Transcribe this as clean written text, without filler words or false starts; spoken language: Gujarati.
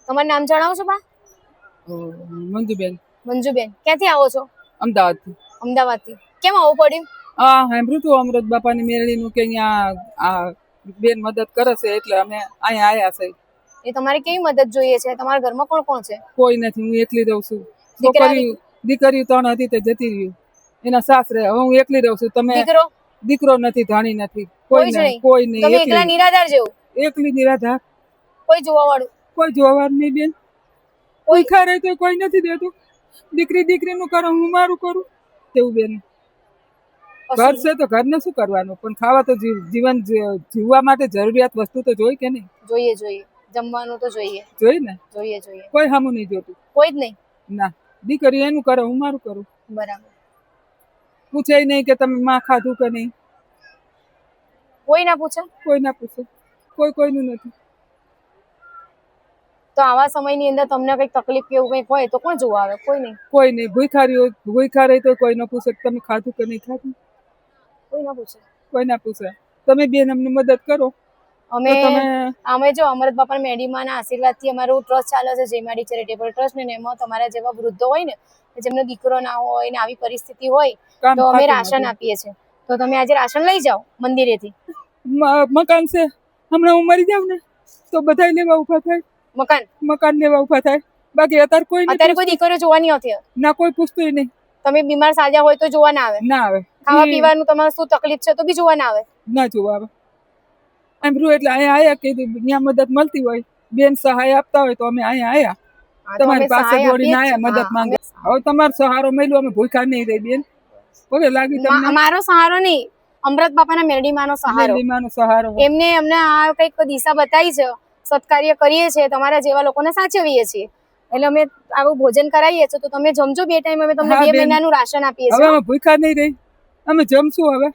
તમારું નામ જણાવશો બા? મંજુબેન. મંજુબેન, ક્યાંથી આવો છો? અમદાવાદથી. અમદાવાદથી. કેમ આવવું પડ્યું? સાંભળ્યું હતું અમૃત બાપાની મેળીનું કે અહીંયા આ બેન મદદ કરે છે એટલે અમે અહીંયા આવ્યા છે. એ તમારે કેવી મદદ જોઈએ છે? તમારા ઘરમાં કોણ કોણ છે? કોઈ નથી, હું એકલી રહું છું. દીકરી 3 હતી તે જતી રહ્યું એના સાસરે. હવે હું એકલી રહું છું. તમે દીકરો નથી, ધાણી નથી, કોઈ નહીં. કોઈ નહીં, તમે એકલા નિરાધાર જેવું? એકલી નિરાધાર. કોઈ જોવા વાળું? કોઈ જોવા વાળું નહીં બેન. કોઈ ખરે તો કોઈ નથી દેતું. દીકરીનું કરો, હું મારું કરું તેવું બેન. ઘર છે તો ઘરને શું કરવાનું, પણ ખાવા તો જીવન જીવવા માટે જરૂરિયાત વસ્તુ તો જોઈ કે નહીં? જોઈએ. જમવાનું તો જોઈએ. જોઈ ને? જોઈએ. કોઈ સામું નહીં જોતું. કોઈ જ નહીં? ના. દીકરી એનું કરે, હું મારું કરું. બરાબર. પૂછે નહીં કે તમે માં ખાધું કે નહીં. કોઈ ના પૂછે? કોઈ ના પૂછે. કોઈનું નથી. તો આવા સમયની અંદર તમને કઈક તકલીફ કે એવું કઈક હોય તો કોણ જોવા આવે? કોઈ નહીં. કોઈ નહીં. ભૂખા રહી તો કોઈ ન પૂછે તમે ખાધું કે નહીં ખાધું. કોઈ ના પૂછે. તમે બેન અમને મદદ કરો. અમે જો અમૃત બાપા મેડીમાના આશીર્વાદથી અમારું ટ્રસ્ટ ચાલે છે, જયમાડી ચેરિટેબલ ટ્રસ્ટ ને એમાં તમારા જેવા વૃદ્ધો હોય ને, જેમનો દીકરો ના હોય ને આવી પરિસ્થિતિ હોય તો અમે રાશન આપીએ છીએ. તો તમે આજે રાશન લઈ જાઓ મંદિરેથી. મકાન છે, હમણાં હું મરી જાઉં ને તો બધા લેવા ઉભા થાય. મકાન લેવા ઉભા થાય. બાકી અત્યારે કોઈ દીકરીઓ જોવા નહીં આવતી? ના, કોઈ પૂછતું નહીં. તમે બીમાર સાજા હોય તો જોવા ના આવે? ના આવે. ખાવા પીવાનું તમારે શું તકલીફ છે તો બી જોવા ના આવે? ના જોવા આવે. એટલે અહીંયા આયા કે ત્યાં મદદ મળતી હોય, બેન સહાય આપતા હોય તો અમે અહીંયા આયા તમારી પાસે દોડીને આયા મદદ માંગે. હવે તમારો સહારો મળ્યો, અમે ભૂખ્યા નહીં રહી બેન. પગે લાગી તમને. અમારો સહારો નહીં, અમૃત બાપાના મેરડીમાનો સહારો. એમને અમને આ કઈક દિશા બતાવી છે, સત્કાર્ય કરીએ છીએ, તમારા જેવા લોકોને સાચવીએ છીએ. એટલે અમે આવું ભોજન કરાવીએ છીએ તો તમે જમજો 2 ટાઈમ. અમે તમને 2 મહિનાનું રાશન આપીએ છીએ. હવે અમે ભૂખ્યા નહીં રહી, અમે જમશું હવે.